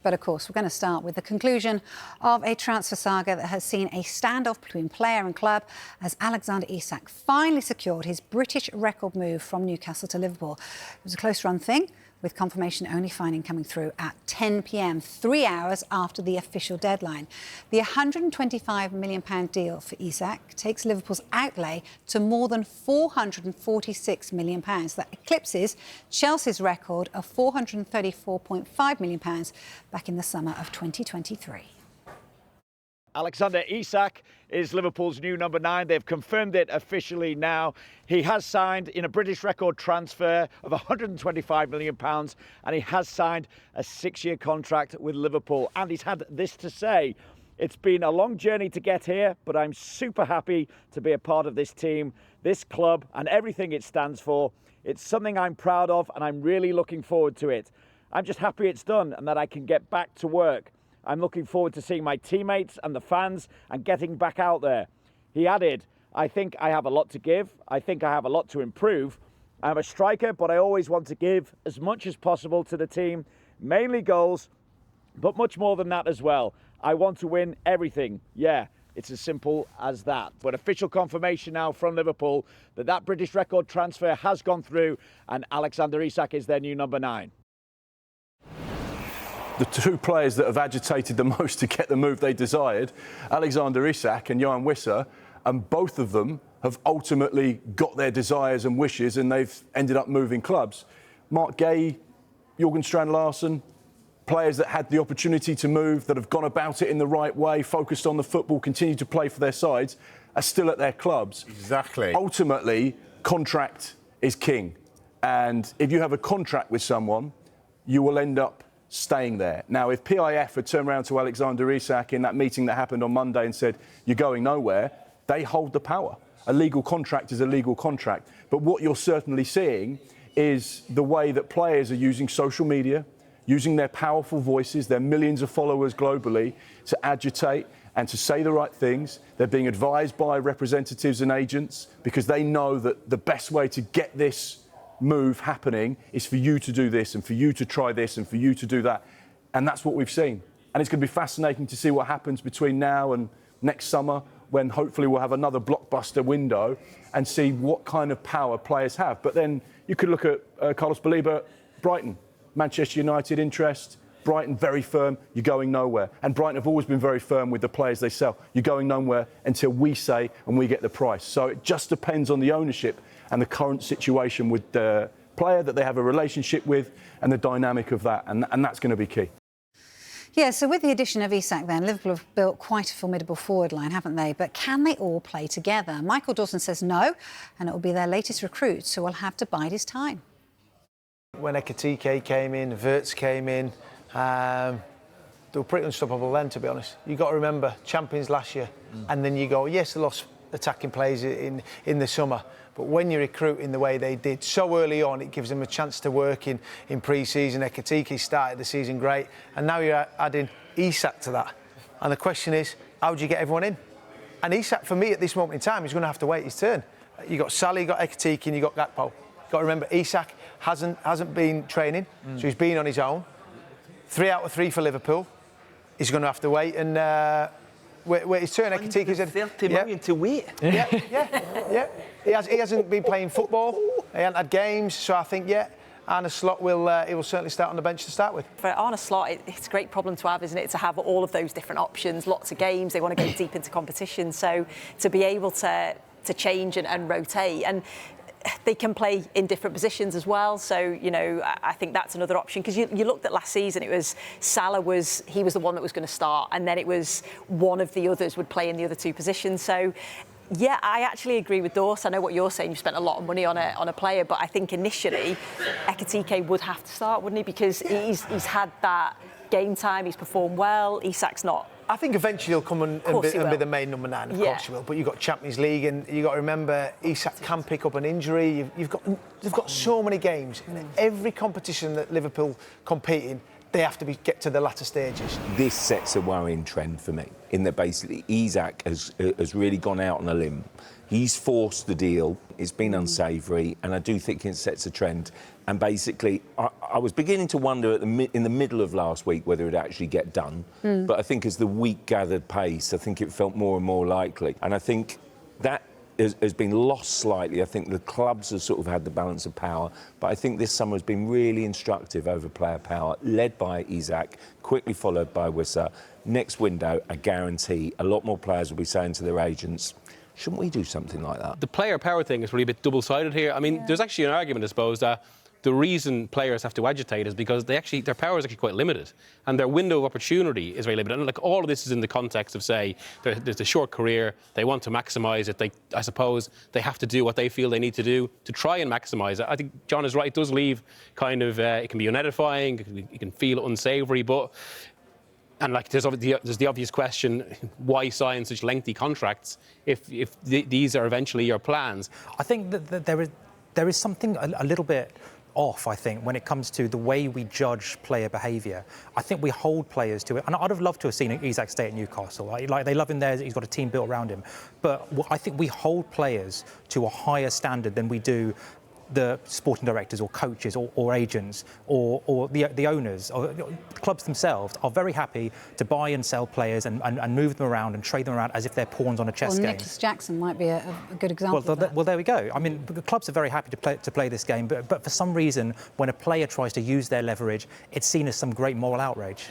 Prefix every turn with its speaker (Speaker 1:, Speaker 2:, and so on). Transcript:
Speaker 1: But of course, we're going to start with the conclusion of a transfer saga that has seen a standoff between player and club as Alexander Isak finally secured his British record move from Newcastle to Liverpool. It was a close-run thing, with confirmation only finding coming through at 10 p.m, 3 hours after the official deadline. The £125 million deal for Isak takes Liverpool's outlay to more than £446 million. That eclipses Chelsea's record of £434.5 million back in the summer of 2023.
Speaker 2: Alexander Isak is Liverpool's new number 9. They've confirmed it officially now. He has signed in a British record transfer of £125 million, and he has signed a 6-year contract with Liverpool. And he's had this to say: it's been a long journey to get here, but I'm super happy to be a part of this team, this club, and everything it stands for. It's something I'm proud of, and I'm really looking forward to it. I'm just happy it's done and that I can get back to work. I'm looking forward to seeing my teammates and the fans and getting back out there. He added, I think I have a lot to give. I think I have a lot to improve. I'm a striker, but I always want to give as much as possible to the team, mainly goals, but much more than that as well. I want to win everything. Yeah, it's as simple as that. But official confirmation now from Liverpool that that British record transfer has gone through and Alexander Isak is their new number 9.
Speaker 3: The two players that have agitated the most to get the move they desired, Alexander Isak and Johan Wissa, and both of them have ultimately got their desires and wishes, and they've ended up moving clubs. Mark Gay, Jorgen Strand-Larsen, players that had the opportunity to move, that have gone about it in the right way, focused on the football, continue to play for their sides, are still at their clubs.
Speaker 4: Exactly.
Speaker 3: Ultimately, contract is king. And if you have a contract with someone, you will end up staying there. Now, if PIF had turned around to Alexander Isak in that meeting that happened on Monday and said, you're going nowhere, they hold the power. A legal contract is a legal contract. But what you're certainly seeing is the way that players are using social media, using their powerful voices, their millions of followers globally, to agitate and to say the right things. They're being advised by representatives and agents because they know that the best way to get this move happening is for you to do this and for you to try this and for you to do that. And that's what we've seen. And it's going to be fascinating to see what happens between now and next summer, when hopefully we'll have another blockbuster window and see what kind of power players have. But then you could look at Carlos Baleba, Brighton, Manchester United interest, Brighton very firm, you're going nowhere. And Brighton have always been very firm with the players they sell. You're going nowhere until we say and we get the price. So it just depends on the ownership and the current situation with the player that they have a relationship with and the dynamic of that. And that's going to be key.
Speaker 1: Yeah, so with the addition of Isak then, Liverpool have built quite a formidable forward line, haven't they? But can they all play together? Michael Dawson says no, and it will be their latest recruit, so we'll have to bide his time.
Speaker 5: When Ekitike came in, Wirtz came in, they were pretty unstoppable then, to be honest. You've got to remember, champions last year, and then you go, yes, they lost attacking players in the summer, but when you recruit in the way they did so early on, it gives them a chance to work in pre-season. Ekitike started the season great, and now you're adding Isak to that. And the question is, how do you get everyone in? And Isak, for me, at this moment in time, he's going to have to wait his turn. You got Sally, you got Ekitike, and you got Gakpo. Got to remember, Isak hasn't been training, so he's been on his own. 3 out of 3 for Liverpool. He's going to have to wait and wait his turn. Ekitike said,
Speaker 4: 30 million to wait.
Speaker 5: Yeah. He hasn't been playing football. He hasn't had games, so I think Arne Slot he will certainly start on the bench to start with.
Speaker 6: For Arne Slot, it's a great problem to have, isn't it? To have all of those different options, lots of games. They want to go deep into competition, so to be able to change and rotate and. They can play in different positions as well, so I think that's another option. Because you looked at last season, it was Salah was the one that was going to start, and then it was one of the others would play in the other 2 positions. So, yeah, I actually agree with Dawson. I know what you're saying. You spent a lot of money on a player, but I think initially Ekitike would have to start, wouldn't he? Because he's had that game time. He's performed well. Isak's not.
Speaker 5: I think eventually he'll come and be the main number 9, of course he will. But you've got Champions League, and you've got to remember, Isak can pick up an injury. They've got so many games. In every competition that Liverpool compete in, they have to get to the latter stages.
Speaker 4: This sets a worrying trend for me, in that basically Isak has really gone out on a limb. He's forced the deal, it's been unsavoury, and I do think it sets a trend. And basically, I was beginning to wonder in the middle of last week whether it would actually get done. But I think as the week gathered pace, I think it felt more and more likely. And I think that has been lost slightly. I think the clubs have sort of had the balance of power, but I think this summer has been really instructive over player power, led by Isak, quickly followed by Wissa. Next window, I guarantee a lot more players will be saying to their agents, shouldn't we do something like that?
Speaker 7: The player power thing is really a bit double-sided here. I mean, there's actually an argument, I suppose, that the reason players have to agitate is because their power is actually quite limited, and their window of opportunity is very limited. And like all of this is in the context of, say, there's a short career, they want to maximise it. I suppose they have to do what they feel they need to do to try and maximise it. I think John is right. It does leave kind of it can be unedifying. It can feel unsavoury, but. And like, there's the obvious question: why sign such lengthy contracts if these are eventually your plans?
Speaker 8: I think that there is something a little bit off, I think, when it comes to the way we judge player behaviour. I think we hold players to it, and I'd have loved to have seen Isak stay at Newcastle. Like they love him there; he's got a team built around him. But I think we hold players to a higher standard than we do the sporting directors or coaches or agents or the owners or the clubs themselves are very happy to buy and sell players and move them around and trade them around as if they're pawns on a chess game.
Speaker 1: Nicholas Jackson might be a good example of that.
Speaker 8: Well, there we go. I mean, the clubs are very happy to play this game, but for some reason, when a player tries to use their leverage, it's seen as some great moral outrage.